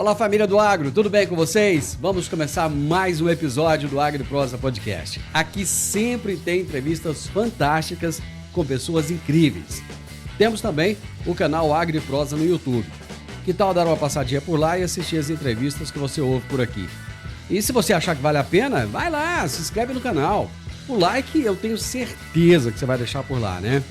Fala, família do Agro, tudo bem com vocês? Vamos começar mais um episódio do AgriProsa Podcast. Aqui sempre tem entrevistas fantásticas com pessoas incríveis. Temos também o canal AgriProsa no YouTube. Que tal dar uma passadinha por lá e assistir as entrevistas que você ouve por aqui? E se você achar que vale a pena, vai lá, se inscreve no canal. O like eu tenho certeza que você vai deixar por lá, né?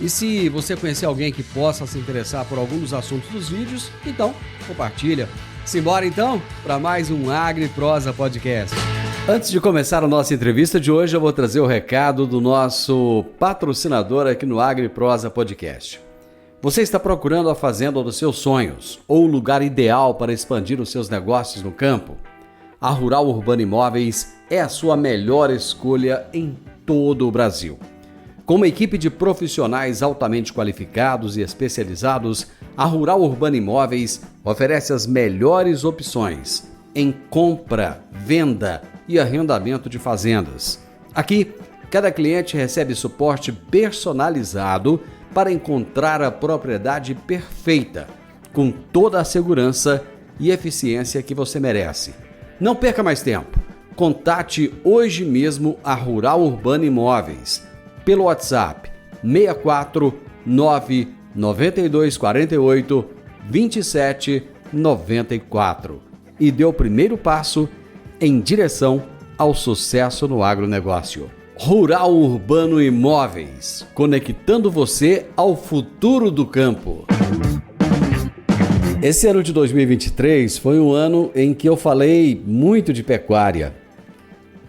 E se você conhecer alguém que possa se interessar por algum dos assuntos dos vídeos, então compartilha. Simbora então para mais um AgriProsa Podcast. Antes de começar a nossa entrevista de hoje, eu vou trazer o recado do nosso patrocinador aqui no AgriProsa Podcast. Você está procurando a fazenda dos seus sonhos ou o lugar ideal para expandir os seus negócios no campo? A Rural Urbano Imóveis é a sua melhor escolha em todo o Brasil. Com uma equipe de profissionais altamente qualificados e especializados, a Rural Urbano Imóveis oferece as melhores opções em compra, venda e arrendamento de fazendas. Aqui, cada cliente recebe suporte personalizado para encontrar a propriedade perfeita, com toda a segurança e eficiência que você merece. Não perca mais tempo. Contate hoje mesmo a Rural Urbano Imóveis pelo WhatsApp 64 992 48 27 94 e dê o primeiro passo em direção ao sucesso no agronegócio. Rural Urbano Imóveis, conectando você ao futuro do campo. Esse ano de 2023 foi um ano em que eu falei muito de pecuária.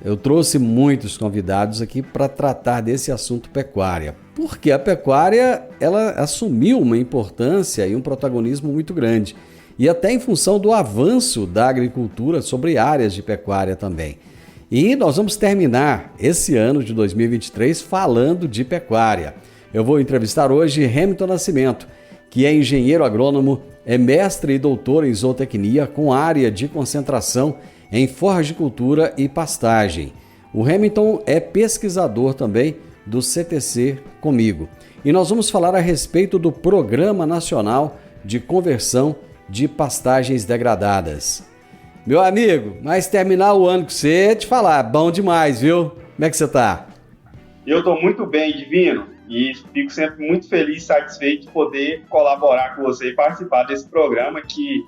Eu trouxe muitos convidados aqui para tratar desse assunto pecuária, porque a pecuária ela assumiu uma importância e um protagonismo muito grande, e até em função do avanço da agricultura sobre áreas de pecuária também. E nós vamos terminar esse ano de 2023 falando de pecuária. Eu vou entrevistar hoje Hamilton Nascimento, que é engenheiro agrônomo, é mestre e doutor em zootecnia com área de concentração em forragicultura e pastagem. O Hamilton é pesquisador também do CTC comigo. E nós vamos falar a respeito do Programa Nacional de Conversão de Pastagens Degradadas. Meu amigo, mas terminar o ano com você, te falar, bom demais, viu? Como é que você tá? Eu estou muito bem, Divino, e fico sempre muito feliz e satisfeito de poder colaborar com você e participar desse programa que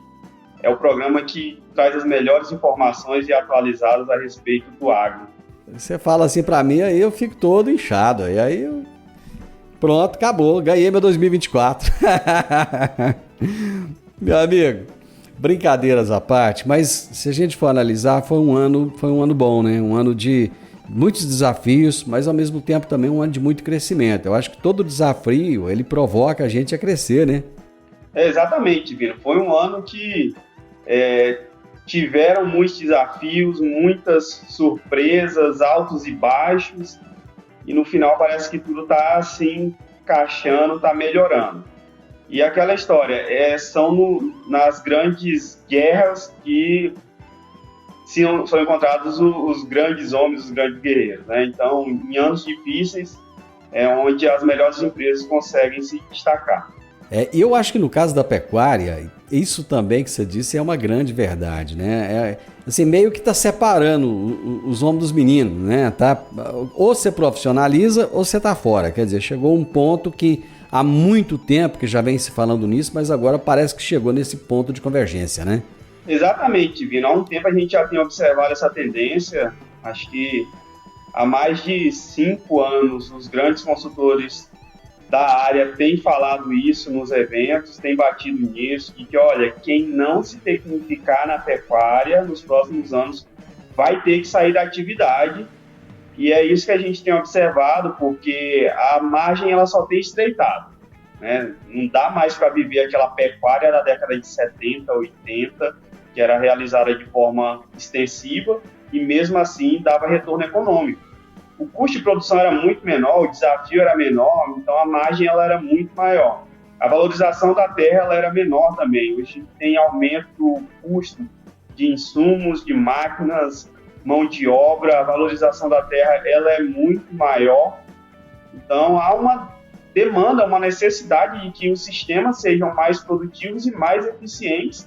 é o programa que traz as melhores informações e atualizadas a respeito do agro. Você fala assim pra mim, aí eu fico todo inchado. E aí eu... Pronto, acabou. Ganhei meu 2024. Meu amigo, brincadeiras à parte, mas se a gente for analisar, foi um ano bom, né? Um ano de muitos desafios, mas ao mesmo tempo também um ano de muito crescimento. Eu acho que todo desafio, ele provoca a gente a crescer, né? Exatamente, Vino. Foi um ano que tiveram muitos desafios, muitas surpresas, altos e baixos, e no final parece que tudo está assim, encaixando, está melhorando. E aquela história, são nas grandes guerras que são encontrados os grandes homens, os grandes guerreiros, né? Então, em anos difíceis, é onde as melhores empresas conseguem se destacar. Eu acho que no caso da pecuária, isso também que você disse é uma grande verdade, né? Assim, meio que está separando os homens dos meninos, né? Ou você profissionaliza ou você está fora. Quer dizer, chegou um ponto que há muito tempo que já vem se falando nisso, mas agora parece que chegou nesse ponto de convergência, né? Exatamente, Vino. Há um tempo a gente já tem observado essa tendência. Acho que há mais de 5 anos os grandes consultores da área tem falado isso nos eventos, tem batido nisso, e que, olha, quem não se tecnificar na pecuária nos próximos anos vai ter que sair da atividade, e é isso que a gente tem observado, porque a margem ela só tem estreitado, né? Não dá mais para viver aquela pecuária da década de 70, 80, que era realizada de forma extensiva, e mesmo assim dava retorno econômico. O custo de produção era muito menor, o desafio era menor, então a margem ela era muito maior. A valorização da terra ela era menor também. Hoje tem aumento do custo de insumos, de máquinas, mão de obra, a valorização da terra ela é muito maior. Então há uma demanda, uma necessidade de que os sistemas sejam mais produtivos e mais eficientes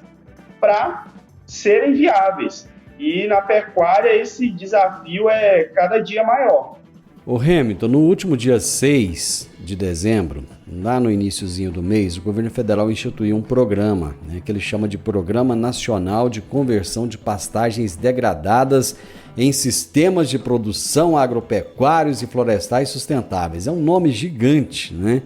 para serem viáveis. E na pecuária esse desafio é cada dia maior. Ô Hamilton, no último dia 6 de dezembro, lá no iniciozinho do mês, o governo federal instituiu um programa, que ele chama de Programa Nacional de Conversão de Pastagens Degradadas em Sistemas de Produção Agropecuários e Florestais Sustentáveis. É um nome gigante, né?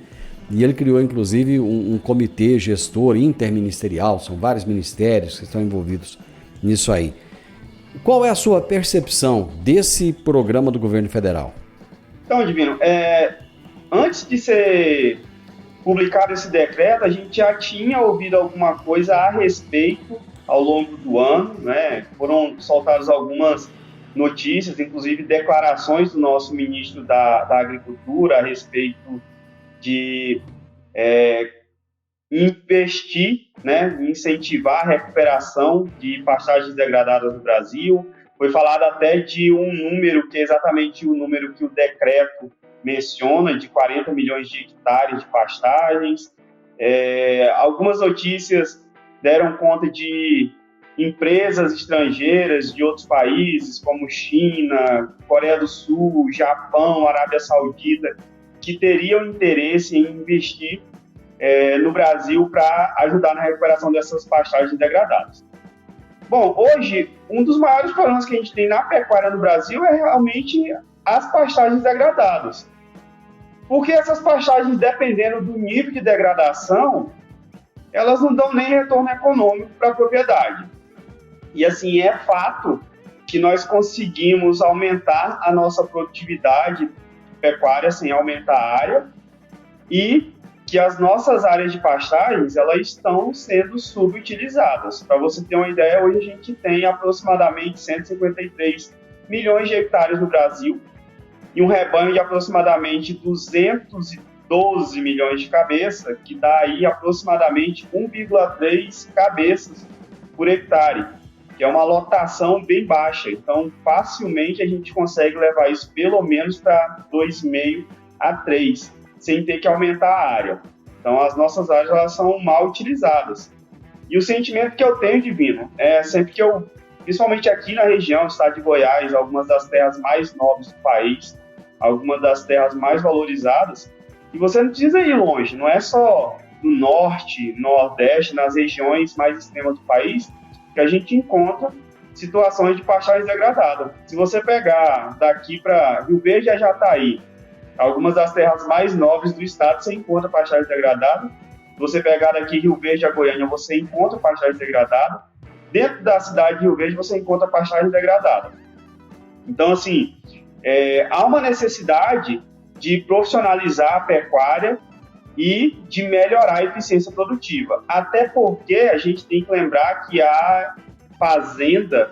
E ele criou, inclusive, um comitê gestor interministerial, são vários ministérios que estão envolvidos nisso aí. Qual é a sua percepção desse programa do governo federal? Então, Divino, antes de ser publicado esse decreto, a gente já tinha ouvido alguma coisa a respeito ao longo do ano, né? Foram soltadas algumas notícias, inclusive declarações do nosso ministro da Agricultura a respeito de investir, né, incentivar a recuperação de pastagens degradadas no Brasil. Foi falado até de um número, que é exatamente o número que o decreto menciona, de 40 milhões de hectares de pastagens. Algumas notícias deram conta de empresas estrangeiras de outros países, como China, Coreia do Sul, Japão, Arábia Saudita, que teriam interesse em investir no Brasil para ajudar na recuperação dessas pastagens degradadas. Bom, hoje, um dos maiores problemas que a gente tem na pecuária no Brasil é realmente as pastagens degradadas. Porque essas pastagens, dependendo do nível de degradação, elas não dão nem retorno econômico para a propriedade. E assim, é fato que nós conseguimos aumentar a nossa produtividade pecuária sem aumentar a área e que as nossas áreas de pastagens elas estão sendo subutilizadas. Para você ter uma ideia, hoje a gente tem aproximadamente 153 milhões de hectares no Brasil e um rebanho de aproximadamente 212 milhões de cabeças, que dá aí aproximadamente 1,3 cabeças por hectare, que é uma lotação bem baixa. Então, facilmente a gente consegue levar isso pelo menos para 2,5 a 3, sem ter que aumentar a área. Então, as nossas áreas elas são mal utilizadas. E o sentimento que eu tenho, Divino, é sempre que eu, principalmente aqui na região, estado de Goiás, algumas das terras mais nobres do país, algumas das terras mais valorizadas, e você não precisa ir longe, não é só no norte, nordeste, nas regiões mais extremas do país, que a gente encontra situações de pastagens degradadas. Se você pegar daqui para Rio Verde e Jataí, algumas das terras mais nobres do estado, você encontra pastagem degradada. Se você pegar daqui Rio Verde a Goiânia, você encontra pastagem degradada. Dentro da cidade de Rio Verde, você encontra pastagem degradada. Então, assim, há uma necessidade de profissionalizar a pecuária e de melhorar a eficiência produtiva. Até porque a gente tem que lembrar que a fazenda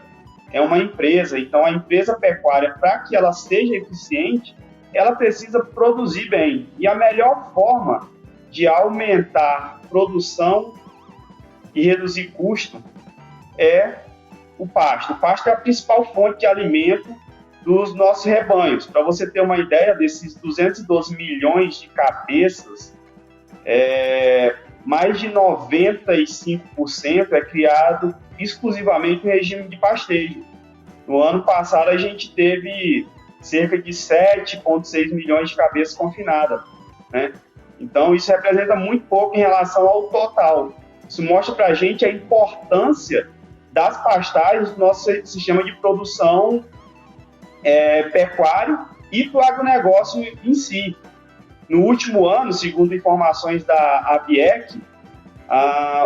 é uma empresa. Então, a empresa pecuária, para que ela seja eficiente, ela precisa produzir bem. E a melhor forma de aumentar produção e reduzir custo é o pasto. O pasto é a principal fonte de alimento dos nossos rebanhos. Para você ter uma ideia, desses 212 milhões de cabeças, mais de 95% é criado exclusivamente em regime de pastejo. No ano passado, a gente teve cerca de 7,6 milhões de cabeças confinadas, né? Então, isso representa muito pouco em relação ao total. Isso mostra para a gente a importância das pastagens do nosso sistema de produção pecuário e para o agronegócio em si. No último ano, segundo informações da ABIEC,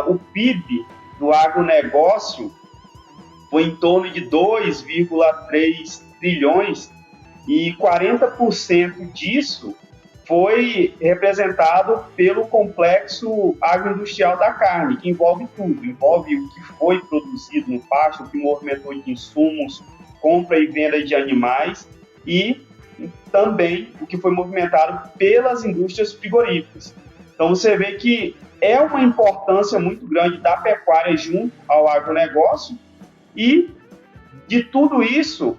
o PIB do agronegócio foi em torno de 2,3 trilhões e 40% disso foi representado pelo complexo agroindustrial da carne, que envolve tudo, envolve o que foi produzido no pasto, o que movimentou de insumos, compra e venda de animais e também o que foi movimentado pelas indústrias frigoríficas. Então você vê que é uma importância muito grande da pecuária junto ao agronegócio e de tudo isso,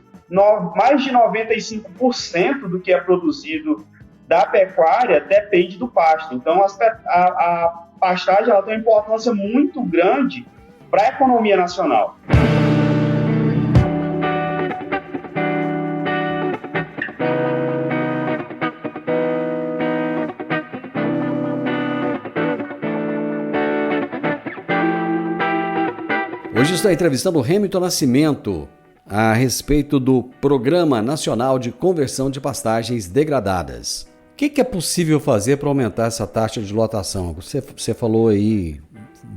mais de 95% do que é produzido da pecuária depende do pasto. Então, a pastagem ela tem uma importância muito grande para a economia nacional. Hoje estou entrevistando o Hamilton Nascimento a respeito do Programa Nacional de Conversão de Pastagens Degradadas. O que é possível fazer para aumentar essa taxa de lotação? Você falou aí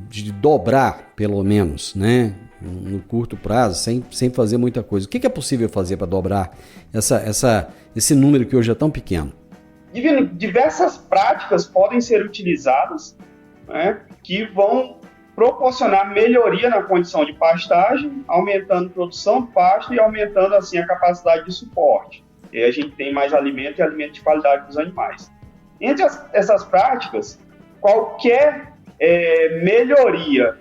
de dobrar, pelo menos, né? No curto prazo, sem fazer muita coisa. O que é possível fazer para dobrar esse número que hoje é tão pequeno? Diversas práticas podem ser utilizadas, né, que vão proporcionar melhoria na condição de pastagem, aumentando a produção de pasto e aumentando assim a capacidade de suporte. E a gente tem mais alimento e alimento de qualidade para os animais. Entre essas práticas, qualquer melhoria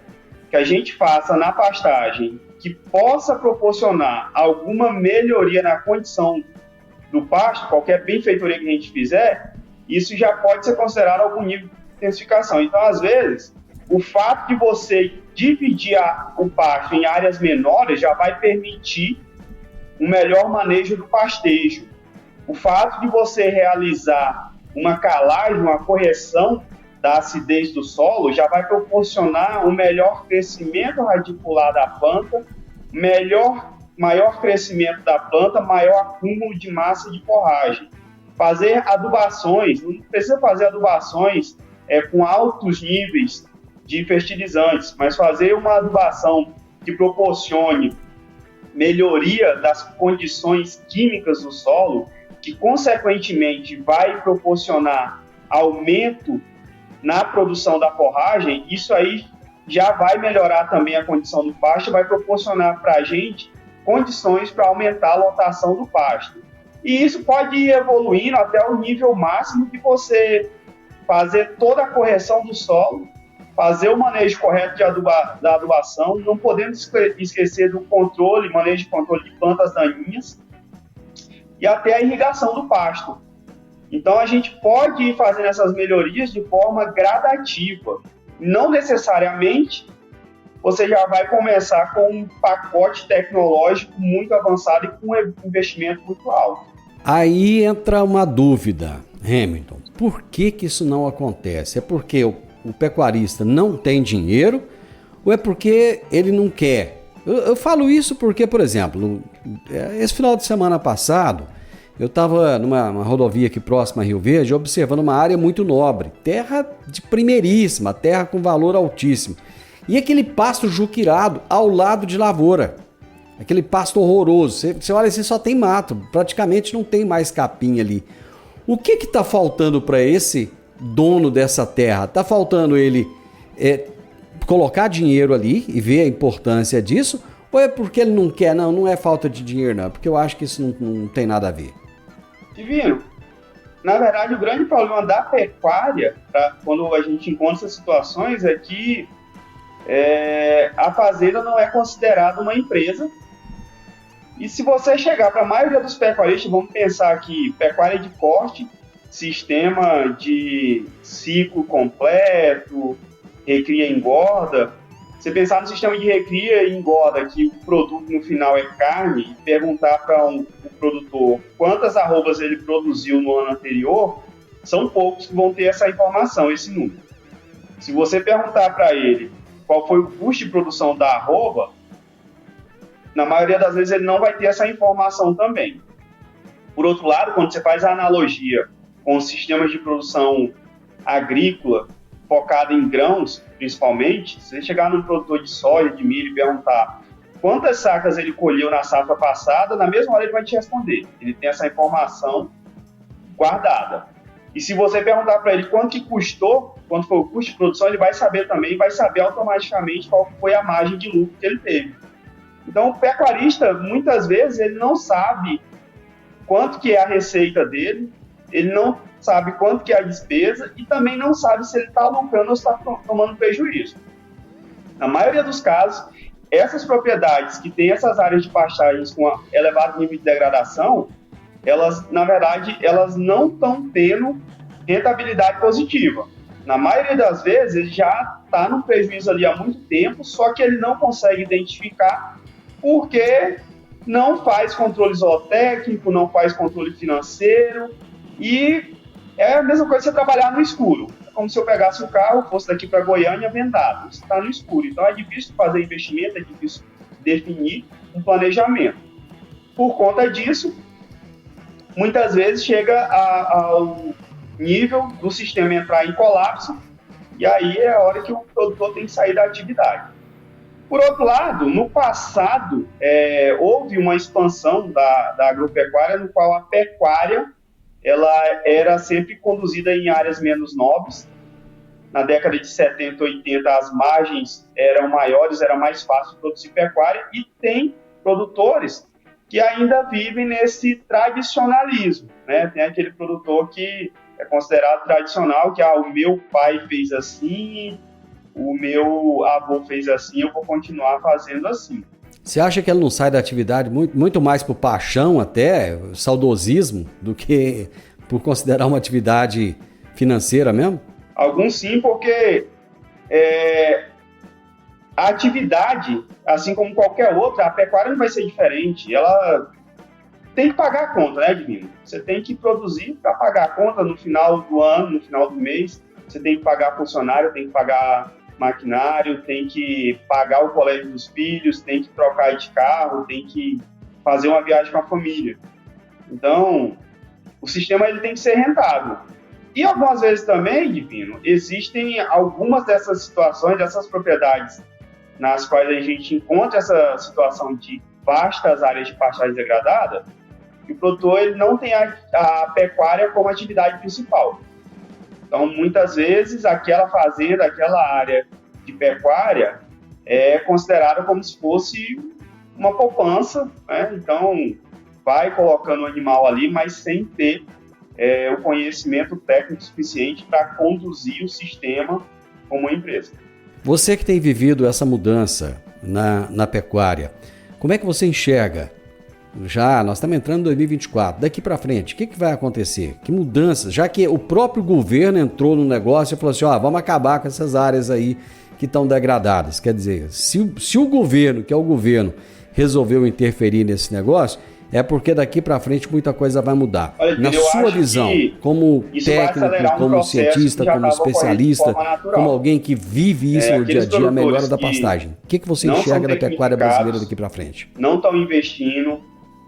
que a gente faça na pastagem que possa proporcionar alguma melhoria na condição do pasto, qualquer benfeitoria que a gente fizer, isso já pode ser considerado algum nível de intensificação. Então, às vezes, o fato de você dividir o pasto em áreas menores já vai permitir um melhor manejo do pastejo. O fato de você realizar uma calagem, uma correção da acidez do solo, já vai proporcionar um melhor crescimento radicular da planta, maior crescimento da planta, maior acúmulo de massa de forragem. Fazer adubações, não precisa fazer adubações com altos níveis de fertilizantes, mas fazer uma adubação que proporcione melhoria das condições químicas do solo, que consequentemente vai proporcionar aumento na produção da forragem, isso aí já vai melhorar também a condição do pasto, vai proporcionar para a gente condições para aumentar a lotação do pasto. E isso pode ir evoluindo até o nível máximo de você fazer toda a correção do solo, fazer o manejo correto da adubação, não podemos esquecer do manejo de controle de plantas daninhas e até a irrigação do pasto. Então, a gente pode ir fazendo essas melhorias de forma gradativa. Não necessariamente você já vai começar com um pacote tecnológico muito avançado e com um investimento muito alto. Aí entra uma dúvida, Hamilton. Por que isso não acontece? É porque o pecuarista não tem dinheiro ou é porque ele não quer? Eu falo isso porque, por exemplo, esse final de semana passado, eu estava numa rodovia aqui próxima a Rio Verde, observando uma área muito nobre, terra de primeiríssima, terra com valor altíssimo. E aquele pasto juquirado ao lado de lavoura, aquele pasto horroroso. Você olha assim, só tem mato, praticamente não tem mais capim ali. O que está faltando para esse dono dessa terra? Está faltando ele colocar dinheiro ali e ver a importância disso? Ou é porque ele não quer? Não é falta de dinheiro, não. Porque eu acho que isso não tem nada a ver. Divino, na verdade, o grande problema da pecuária, quando a gente encontra essas situações, é que a fazenda não é considerada uma empresa. E se você chegar para a maioria dos pecuaristas, vamos pensar aqui, pecuária de corte, sistema de ciclo completo, recria e engorda. Você pensar no sistema de recria e engorda, que o produto no final é carne, e perguntar para o produtor quantas arrobas ele produziu no ano anterior, são poucos que vão ter essa informação, esse número. Se você perguntar para ele qual foi o custo de produção da arroba, na maioria das vezes ele não vai ter essa informação também. Por outro lado, quando você faz a analogia com os sistemas de produção agrícola focado em grãos, principalmente, se você chegar num produtor de soja, de milho e perguntar quantas sacas ele colheu na safra passada, na mesma hora ele vai te responder. Ele tem essa informação guardada. E se você perguntar para ele quanto que custou, quanto foi o custo de produção, ele vai saber também, vai saber automaticamente qual foi a margem de lucro que ele teve. Então, o pecuarista, muitas vezes, ele não sabe quanto que é a receita dele, ele não sabe quanto que é a despesa e também não sabe se ele está lucrando ou está tomando prejuízo. Na maioria dos casos, essas propriedades que têm essas áreas de pastagens com elevado nível de degradação, elas, na verdade, elas não estão tendo rentabilidade positiva. na maioria das vezes, ele já está no prejuízo ali há muito tempo, só que ele não consegue identificar porque não faz controle zootécnico, não faz controle financeiro, e é a mesma coisa que você trabalhar no escuro. É como se eu pegasse o carro, fosse daqui para Goiânia vendado. Você está no escuro, então é difícil fazer investimento, é difícil definir um planejamento. Por conta disso, muitas vezes chega ao nível do sistema entrar em colapso, e aí é a hora que o produtor tem que sair da atividade. Por outro lado, no passado, houve uma expansão da agropecuária, no qual a pecuária ela era sempre conduzida em áreas menos nobres. Na década de 70, 80, as margens eram maiores, era mais fácil produzir pecuária, e tem produtores que ainda vivem nesse tradicionalismo, né? Tem aquele produtor que é considerado tradicional, que o meu pai fez assim, o meu avô fez assim, eu vou continuar fazendo assim. Você acha que ela não sai da atividade muito mais por paixão, até saudosismo, do que por considerar uma atividade financeira mesmo? Alguns sim, porque a atividade, assim como qualquer outra, a pecuária não vai ser diferente. Ela tem que pagar a conta, né, Divino? Você tem que produzir para pagar a conta no final do ano, no final do mês. Você tem que pagar funcionário, tem que pagar maquinário, tem que pagar o colégio dos filhos, tem que trocar de carro, tem que fazer uma viagem com a família. Então, o sistema ele tem que ser rentável. E algumas vezes também, Divino, existem algumas dessas situações, dessas propriedades nas quais a gente encontra essa situação de vastas áreas de pastagem degradada, e o produtor ele não tem a pecuária como atividade principal. Então, muitas vezes, aquela fazenda, aquela área de pecuária é considerada como se fosse uma poupança, né? Então, vai colocando o animal ali, mas sem ter o conhecimento técnico suficiente para conduzir o sistema como uma empresa. Você que tem vivido essa mudança na pecuária, como é que você enxerga? Nós estamos entrando em 2024, daqui para frente, o que vai acontecer? Que mudanças? Já que o próprio governo entrou no negócio e falou assim, vamos acabar com essas áreas aí que estão degradadas. Quer dizer, se o governo, que é o governo, resolveu interferir nesse negócio, é porque daqui para frente muita coisa vai mudar. Olha, na sua visão, como técnico, como cientista, como especialista, como alguém que vive isso no dia a dia, a melhora da pastagem. O que você enxerga da pecuária brasileira daqui para frente? Não estão investindo,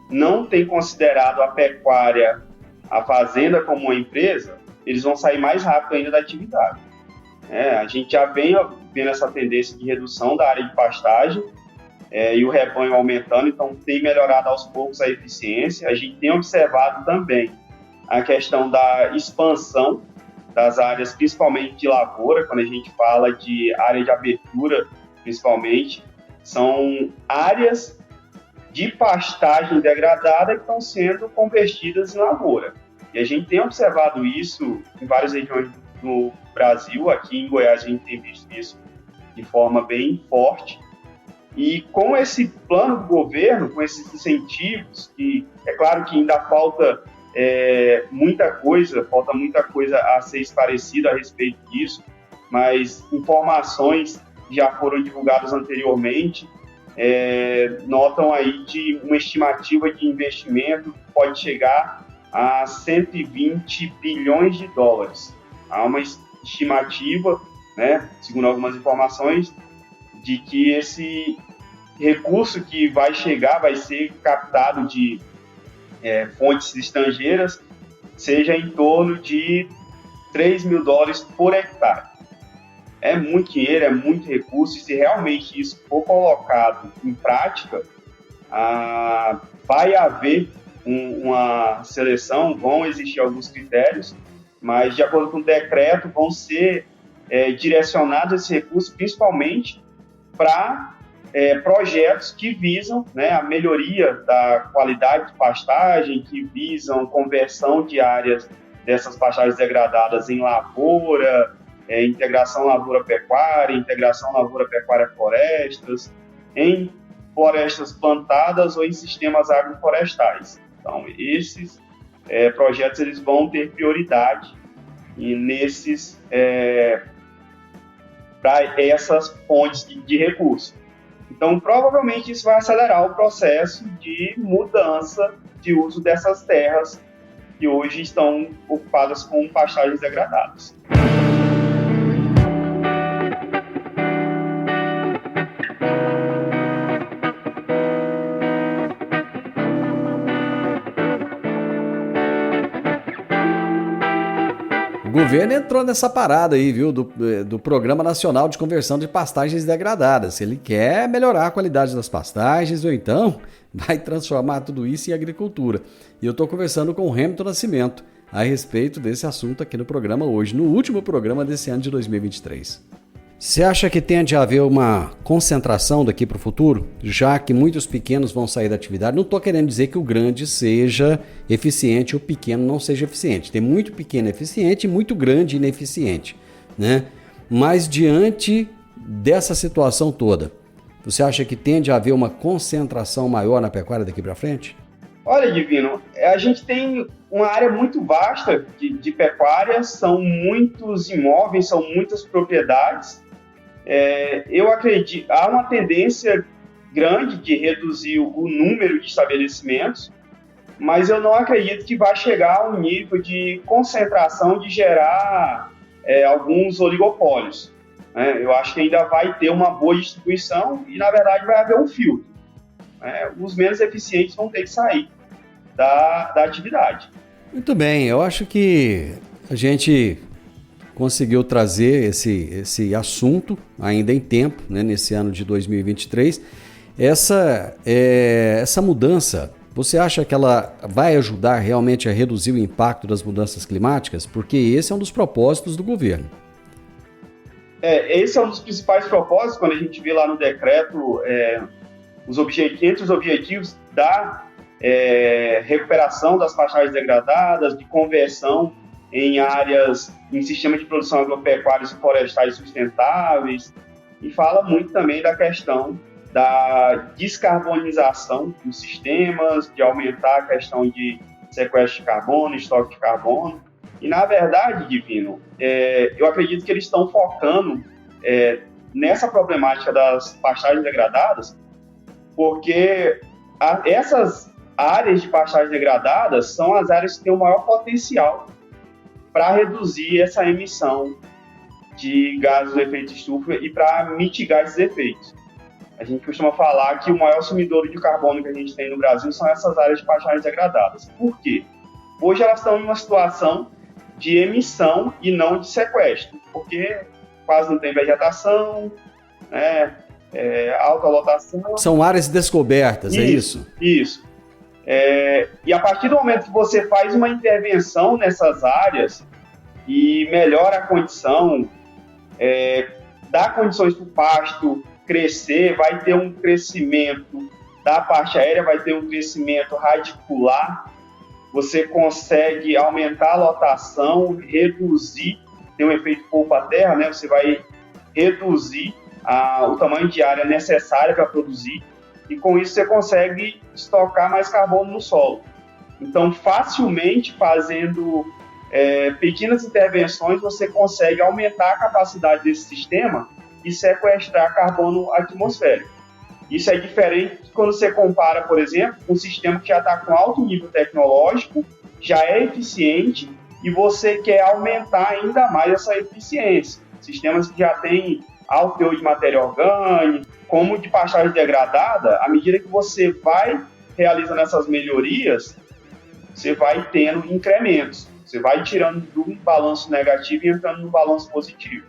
não tem considerado a pecuária, a fazenda como uma empresa, eles vão sair mais rápido ainda da atividade. A gente já vem vendo essa tendência de redução da área de pastagem, e o rebanho aumentando, então tem melhorado aos poucos a eficiência. A gente tem observado também a questão da expansão das áreas, principalmente de lavoura, quando a gente fala de área de abertura, principalmente, são áreas de pastagem degradada que estão sendo convertidas em lavoura. E a gente tem observado isso em várias regiões do Brasil. Aqui em Goiás a gente tem visto isso de forma bem forte. E com esse plano do governo, com esses incentivos, que é claro que ainda falta muita coisa a ser esclarecida a respeito disso, mas informações já foram divulgadas anteriormente, notam aí de uma estimativa de investimento que pode chegar a 120 bilhões de dólares. Há uma estimativa, né, segundo algumas informações, de que esse recurso que vai chegar, vai ser captado de fontes estrangeiras, seja em torno de 3 mil dólares por hectare. É muito dinheiro, é muito recurso, e se realmente isso for colocado em prática, vai haver uma seleção, vão existir alguns critérios, mas de acordo com o decreto vão ser direcionados esses recursos principalmente para projetos que visam, né, a melhoria da qualidade de pastagem, que visam conversão de áreas dessas pastagens degradadas em lavoura, integração lavoura-pecuária, integração lavoura-pecuária-florestas, em florestas plantadas ou em sistemas agroflorestais. Então, esses projetos eles vão ter prioridade e para essas fontes de recursos. Então, provavelmente isso vai acelerar o processo de mudança de uso dessas terras que hoje estão ocupadas com pastagens degradadas. O governo entrou nessa parada aí, viu, do Programa Nacional de Conversão de Pastagens Degradadas. Ele quer melhorar a qualidade das pastagens ou então vai transformar tudo isso em agricultura. E eu estou conversando com o Hamilton Nascimento a respeito desse assunto aqui no programa hoje, no último programa desse ano de 2023. Você acha que tende a haver uma concentração daqui para o futuro, já que muitos pequenos vão sair da atividade? Não estou querendo dizer que o grande seja eficiente ou o pequeno não seja eficiente. Tem muito pequeno eficiente e muito grande ineficiente, né? Mas diante dessa situação toda, você acha que tende a haver uma concentração maior na pecuária daqui para frente? Olha, Divino, a gente tem uma área muito vasta de pecuária, são muitos imóveis, são muitas propriedades. Eu acredito, há uma tendência grande de reduzir o número de estabelecimentos, mas eu não acredito que vai chegar a um nível de concentração de gerar alguns oligopólios. Eu acho que ainda vai ter uma boa distribuição e, na verdade, vai haver um filtro. Os menos eficientes vão ter que sair da atividade. Muito bem, eu acho que a gente conseguiu trazer esse assunto ainda em tempo, né, nesse ano de 2023. Essa mudança, você acha que ela vai ajudar realmente a reduzir o impacto das mudanças climáticas? Porque esse é um dos propósitos do governo. Esse é um dos principais propósitos, quando a gente vê lá no decreto entre os objetivos da recuperação das pastagens degradadas, de conversão em sistemas de produção agropecuários e florestais sustentáveis, e fala muito também da questão da descarbonização dos sistemas, de aumentar a questão de sequestro de carbono, estoque de carbono. E, na verdade, Divino, eu acredito que eles estão focando nessa problemática das pastagens degradadas, porque essas áreas de pastagens degradadas são as áreas que têm o maior potencial para reduzir essa emissão de gases do efeito estufa e para mitigar esses efeitos. A gente costuma falar que o maior sumidouro de carbono que a gente tem no Brasil são essas áreas de pastagens degradadas. Por quê? Hoje elas estão em uma situação de emissão e não de sequestro, porque quase não tem vegetação, alta lotação. São áreas descobertas, é isso? Isso. E a partir do momento que você faz uma intervenção nessas áreas e melhora a condição, dá condições para o pasto crescer, vai ter um crescimento da parte aérea, vai ter um crescimento radicular, você consegue aumentar a lotação, reduzir, tem um efeito poupa-terra, né? Você vai reduzir o tamanho de área necessária para produzir, e com isso você consegue estocar mais carbono no solo. Então, facilmente, fazendo pequenas intervenções, você consegue aumentar a capacidade desse sistema e sequestrar carbono atmosférico. Isso é diferente quando você compara, por exemplo, um sistema que já está com alto nível tecnológico, já é eficiente, e você quer aumentar ainda mais essa eficiência. Sistemas que já têm alto teor de matéria orgânica, como de pastagem degradada, à medida que você vai realizando essas melhorias, você vai tendo incrementos. Você vai tirando do balanço negativo e entrando no balanço positivo.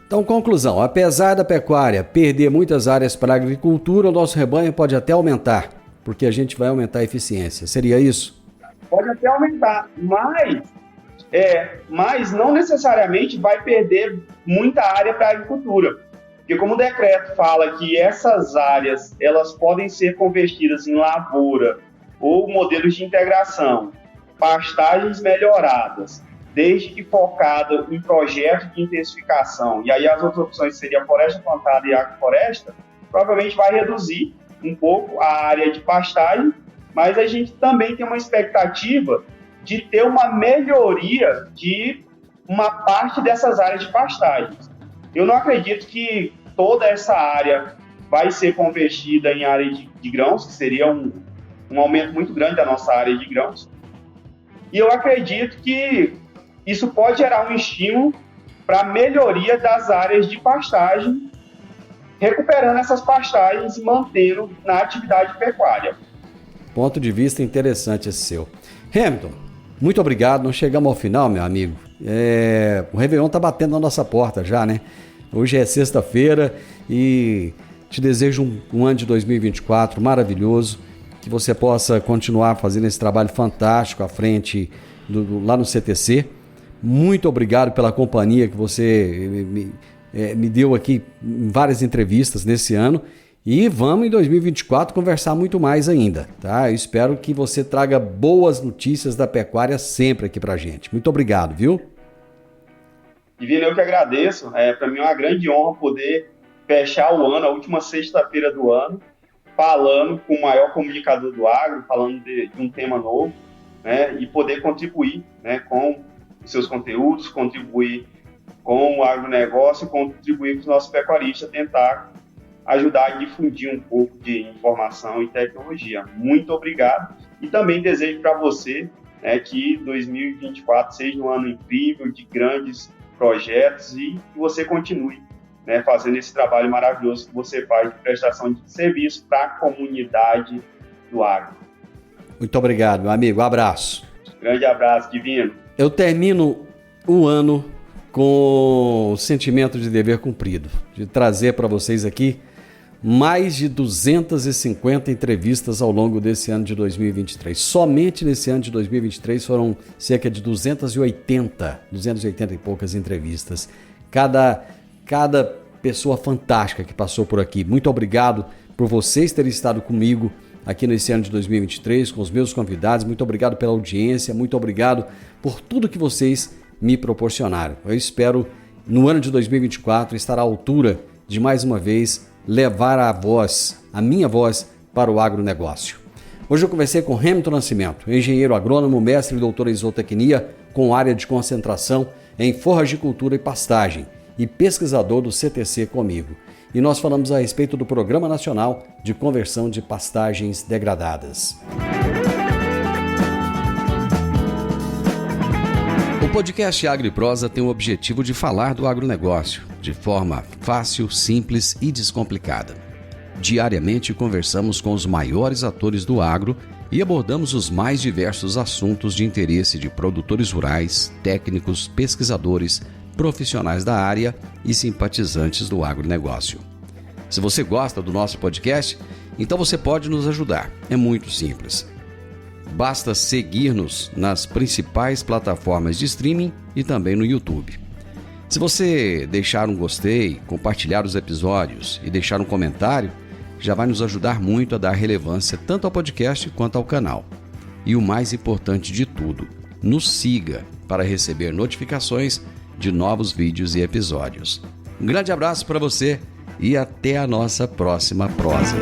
Então, conclusão, apesar da pecuária perder muitas áreas para a agricultura, o nosso rebanho pode até aumentar, porque a gente vai aumentar a eficiência. Seria isso? Pode até aumentar, mas não necessariamente vai perder muita área para a agricultura. Porque como o decreto fala que essas áreas elas podem ser convertidas em lavoura ou modelos de integração, pastagens melhoradas, desde que focada em projetos de intensificação, e aí as outras opções seriam floresta plantada e agrofloresta, provavelmente vai reduzir um pouco a área de pastagem, mas a gente também tem uma expectativa de ter uma melhoria de uma parte dessas áreas de pastagens. Eu não acredito que toda essa área vai ser convertida em área de grãos, que seria um aumento muito grande da nossa área de grãos. E eu acredito que isso pode gerar um estímulo para a melhoria das áreas de pastagem, recuperando essas pastagens e mantendo na atividade pecuária. Ponto de vista interessante esse seu. Hamilton, muito obrigado. Nós chegamos ao final, meu amigo. O Réveillon está batendo na nossa porta já, né? Hoje é sexta-feira e te desejo um ano de 2024 maravilhoso, que você possa continuar fazendo esse trabalho fantástico à frente lá no CTC. Muito obrigado pela companhia que você me deu aqui em várias entrevistas nesse ano. E vamos em 2024 conversar muito mais ainda, tá? Eu espero que você traga boas notícias da pecuária sempre aqui pra gente. Muito obrigado, viu? Divino, eu que agradeço. Para mim é uma grande honra poder fechar o ano, a última sexta-feira do ano, falando com o maior comunicador do agro, falando de um tema novo, né? E poder contribuir, né, com os seus conteúdos, contribuir com o agronegócio, contribuir com os nossos pecuaristas, tentar ajudar a difundir um pouco de informação e tecnologia. Muito obrigado e também desejo para você, né, que 2024 seja um ano incrível, de grandes projetos e que você continue, né, fazendo esse trabalho maravilhoso que você faz de prestação de serviço para a comunidade do agro. Muito obrigado, meu amigo. Um abraço. Grande abraço, Divino. Eu termino o ano com o sentimento de dever cumprido, de trazer para vocês aqui mais de 250 entrevistas ao longo desse ano de 2023. Somente nesse ano de 2023 foram cerca de 280 e poucas entrevistas. Cada pessoa fantástica que passou por aqui. Muito obrigado por vocês terem estado comigo aqui nesse ano de 2023, com os meus convidados. Muito obrigado pela audiência, muito obrigado por tudo que vocês me proporcionaram. Eu espero, no ano de 2024, estar à altura de, mais uma vez, levar a minha voz para o agronegócio. Hoje eu conversei com Hamilton Nascimento, engenheiro agrônomo, mestre e doutor em zootecnia, com área de concentração em forragicultura e pastagem, e pesquisador do CTC comigo. E nós falamos a respeito do Programa Nacional de Conversão de Pastagens Degradadas. O podcast Agro e Prosa tem o objetivo de falar do agronegócio de forma fácil, simples e descomplicada. Diariamente conversamos com os maiores atores do agro e abordamos os mais diversos assuntos de interesse de produtores rurais, técnicos, pesquisadores, profissionais da área e simpatizantes do agronegócio. Se você gosta do nosso podcast, então você pode nos ajudar. É muito simples. Basta seguir-nos nas principais plataformas de streaming e também no YouTube. Se você deixar um gostei, compartilhar os episódios e deixar um comentário, já vai nos ajudar muito a dar relevância tanto ao podcast quanto ao canal. E o mais importante de tudo, nos siga para receber notificações de novos vídeos e episódios. Um grande abraço para você e até a nossa próxima prosa.